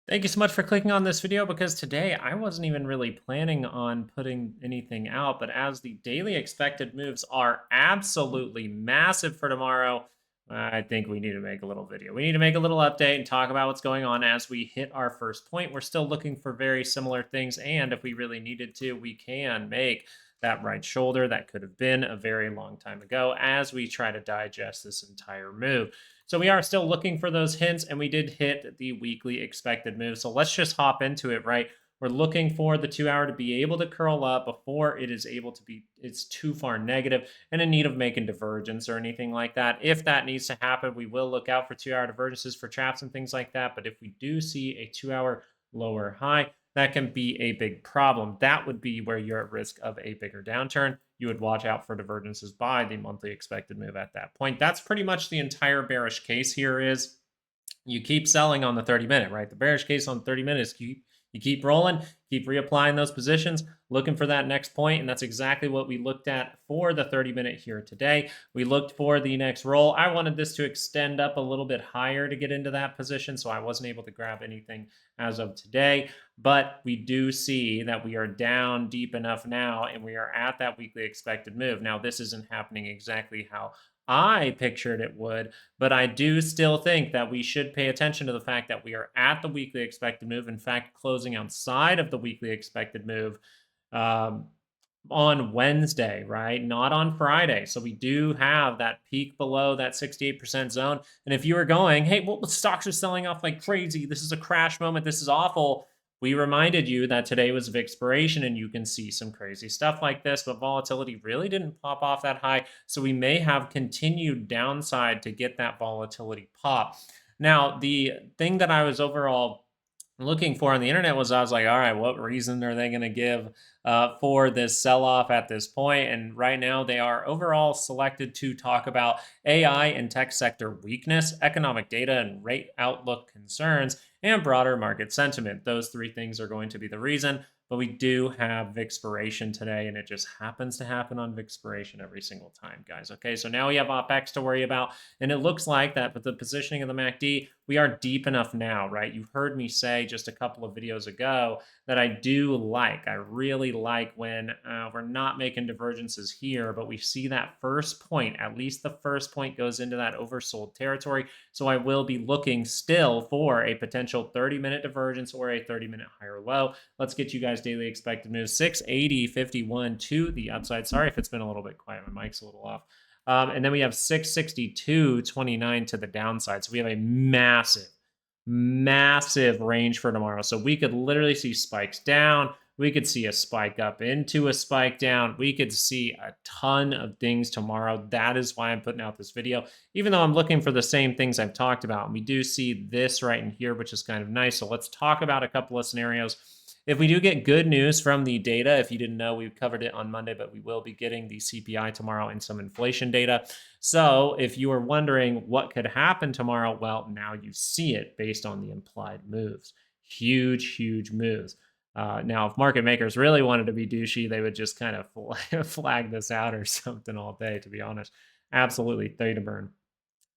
Thank you so much for clicking on this video because today I wasn't even really planning on putting anything out, but as the daily expected moves are absolutely massive for tomorrow, I think we need to make a little video. We need to make a little update and talk about what's going on as we hit our first point. We're still looking for very similar things, and if we really needed to, we can make that right shoulder that could have been a very long time ago as we try to digest this entire move. So we are still looking for those hints, and we did hit the weekly expected move. So let's just hop into it, right? We're looking for the 2 hour to be able to curl up before it is able to be, it's too far negative and in need of making divergence or anything like that. If that needs to happen, we will look out for 2 hour divergences for traps and things like that. But if we do see a 2 hour lower high, that can be a big problem. That would be where you're at risk of a bigger downturn. You would watch out for divergences by the monthly expected move at that point. That's pretty much the entire bearish case here is you keep selling on the 30-minute, right? The bearish case on 30 minutes, you keep rolling, keep reapplying those positions, looking for that next point, and that's exactly what we looked at for the 30-minute here today. We looked for the next roll. I wanted this to extend up a little bit higher to get into that position, so I wasn't able to grab anything as of today, but we do see that we are down deep enough now, and we are at that weekly expected move. Now, this isn't happening exactly how I pictured it would, but I do still think that we should pay attention to the fact that we are at the weekly expected move. In fact, closing outside of the weekly expected move um, on Wednesday, right? Not on Friday. So we do have that peak below that 68% zone. And if you were going, hey, well, the stocks are selling off like crazy. This is a crash moment. This is awful. We reminded you that today was of expiration and you can see some crazy stuff like this, but volatility really didn't pop off that high. So we may have continued downside to get that volatility pop. Now, the thing that I was overall looking for on the internet was I was like, all right, what reason are they going to give for this sell off at this point? And right now, they are overall selected to talk about AI and tech sector weakness, economic data and rate outlook concerns, and broader market sentiment. Those three things are going to be the reason. But we do have expiration today, and it just happens to happen on expiration every single time, guys. Okay, so now we have OPEX to worry about, and it looks like that with the positioning of the MACD, we are deep enough now, right? You heard me say just a couple of videos ago that I really like when we're not making divergences here, but we see that first point, at least the first point goes into that oversold territory. So I will be looking still for a potential 30-minute divergence or a 30-minute higher low. Let's get you guys daily expected moves. 680.51 to the upside. Sorry if it's been a little bit quiet. My mic's a little off. And then we have 662.29 to the downside. So we have a massive, massive range for tomorrow. So we could literally see spikes down. We could see a spike up into a spike down. We could see a ton of things tomorrow. That is why I'm putting out this video, even though I'm looking for the same things I've talked about. And we do see this right in here, which is kind of nice. So let's talk about a couple of scenarios. If we do get good news from the data, if you didn't know, we covered it on Monday, but we will be getting the CPI tomorrow and some inflation data. So if you are wondering what could happen tomorrow, well, now you see it based on the implied moves. Huge, huge moves. Now, if market makers really wanted to be douchey, they would just kind of flag this out or something all day, to be honest. Absolutely, theta burn.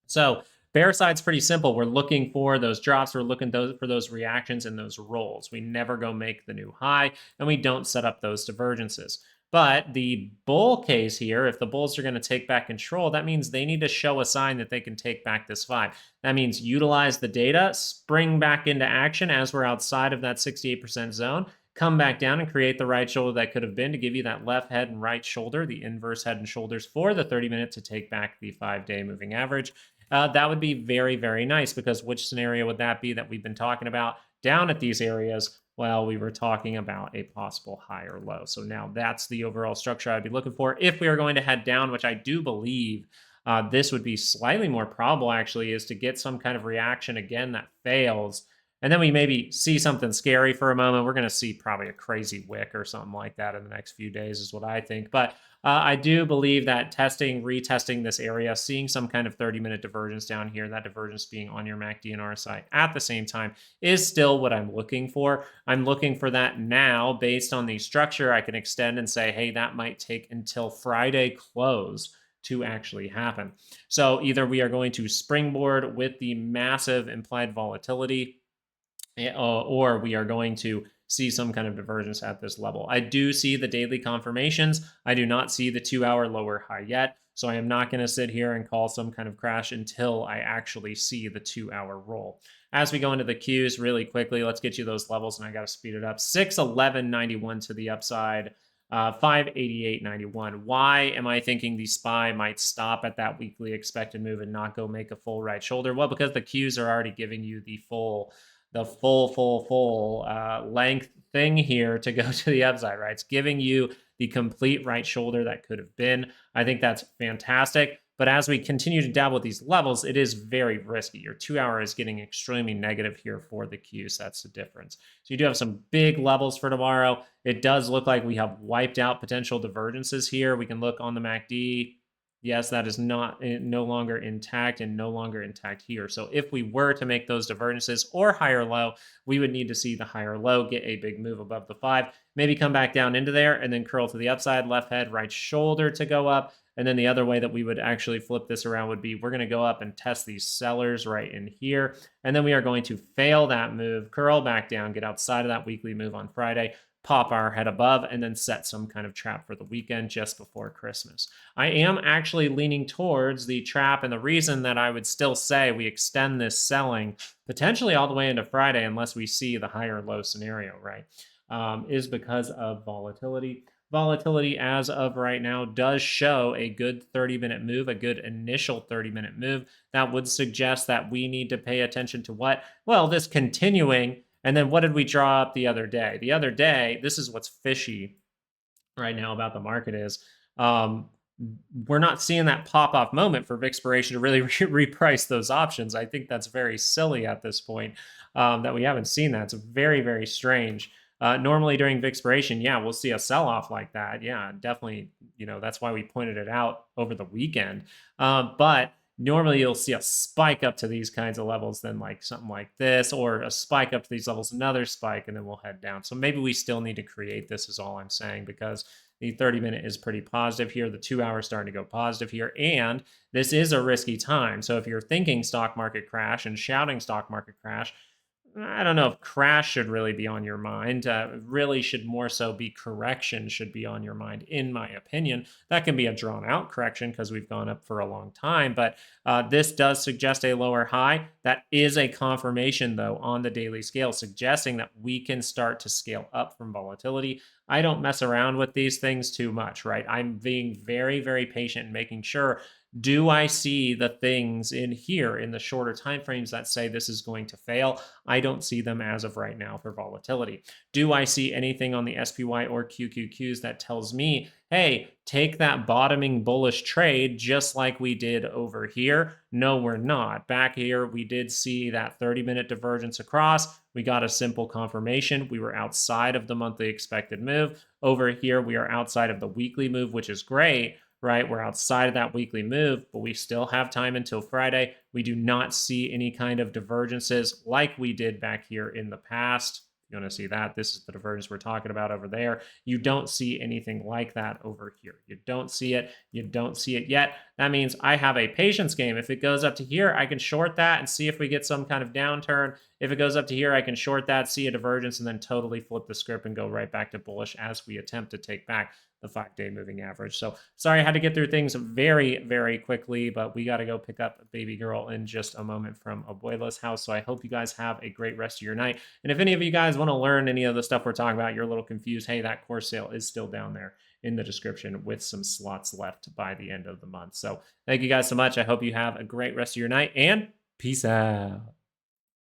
So bear side's pretty simple. We're looking for those drops. We're looking for those reactions and those rolls. We never go make the new high, and we don't set up those divergences. But the bull case here, if the bulls are going to take back control, that means they need to show a sign that they can take back this vibe. That means utilize the data, spring back into action as we're outside of that 68% zone, come back down and create the right shoulder that could have been to give you that left head and right shoulder, the inverse head and shoulders for the 30-minute to take back the 5-day moving average. That would be very, very nice because which scenario would that be that we've been talking about down at these areas? Well, we were talking about a possible higher low. So now that's the overall structure I'd be looking for. If we are going to head down, which I do believe this would be slightly more probable actually, is to get some kind of reaction again that fails. And then we maybe see something scary for a moment. We're going to see probably a crazy wick or something like that in the next few days is what I think. But I do believe that retesting this area, seeing some kind of 30-minute divergence down here, that divergence being on your MACD and RSI at the same time is still what I'm looking for. I'm looking for that now based on the structure. I can extend and say, hey, that might take until Friday close to actually happen. So either we are going to springboard with the massive implied volatility or we are going to see some kind of divergence at this level. I do see the daily confirmations. I do not see the 2-hour lower high yet. So I am not going to sit here and call some kind of crash until I actually see the 2-hour roll. As we go into the Qs really quickly, let's get you those levels, and I got to speed it up. 611.91 to the upside. 588.91. Why am I thinking the SPY might stop at that weekly expected move and not go make a full right shoulder? Well, because the Qs are already giving you the full length thing here to go to the upside, right? It's giving you the complete right shoulder that could have been. I think that's fantastic. But as we continue to dabble with these levels, it is very risky. Your 2-hour is getting extremely negative here for the Qs. That's the difference. So you do have some big levels for tomorrow. It does look like we have wiped out potential divergences here. We can look on the MACD. Yes, that is no longer intact and no longer intact here. So if we were to make those divergences or higher low, we would need to see the higher low get a big move above the 5, maybe come back down into there and then curl to the upside, left head, right shoulder to go up. And then the other way that we would actually flip this around would be we're going to go up and test these sellers right in here. And then we are going to fail that move, curl back down, get outside of that weekly move on Friday, pop our head above, and then set some kind of trap for the weekend just before Christmas. I am actually leaning towards the trap, and the reason that I would still say we extend this selling potentially all the way into Friday unless we see the higher low scenario, right, is because of volatility. Volatility as of right now does show a good 30-minute move, a good initial 30-minute move. That would suggest that we need to pay attention to what? Well, this continuing. And then what did we draw up the other day? The other day, this is what's fishy right now about the market is we're not seeing that pop-off moment for expiration to really reprice those options. I think that's very silly at this point that we haven't seen that. It's very, very strange. Normally during expiration, yeah, we'll see a sell-off like that. Yeah, definitely, that's why we pointed it out over the weekend. But normally you'll see a spike up to these kinds of levels, then like something like this, or a spike up to these levels, another spike, and then we'll head down. So maybe we still need to create this is all I'm saying, because the 30-minute is pretty positive here. The 2-hour is starting to go positive here, and this is a risky time. So if you're thinking stock market crash and shouting stock market crash, I don't know if crash should really be on your mind. Really should more so be correction should be on your mind, in my opinion. That can be a drawn out correction because we've gone up for a long time, but this does suggest a lower high. That is a confirmation, though, on the daily scale, suggesting that we can start to scale up from volatility. I don't mess around with these things too much, right? I'm being very, very patient and making sure, do I see the things in here in the shorter time frames that say this is going to fail? I don't see them as of right now for volatility. Do I see anything on the SPY or QQQs that tells me, hey, take that bottoming bullish trade just like we did over here? No, we're not. Back here, we did see that 30-minute divergence across. We got a simple confirmation. We were outside of the monthly expected move. Over here, we are outside of the weekly move, which is great, right? We're outside of that weekly move, but we still have time until Friday. We do not see any kind of divergences like we did back here in the past. You want to see that? This is the divergence we're talking about over there. You don't see anything like that over here. You don't see it. You don't see it yet. That means I have a patience game. If it goes up to here, I can short that and see if we get some kind of downturn. If it goes up to here, I can short that, see a divergence, and then totally flip the script and go right back to bullish as we attempt to take back the 5-day moving average. So sorry I had to get through things very, very quickly, but we got to go pick up baby girl in just a moment from Abuela's house. So I hope you guys have a great rest of your night. And if any of you guys want to learn any of the stuff we're talking about, you're a little confused, hey, that course sale is still down there in the description with some slots left by the end of the month. So thank you guys so much. I hope you have a great rest of your night, and peace out.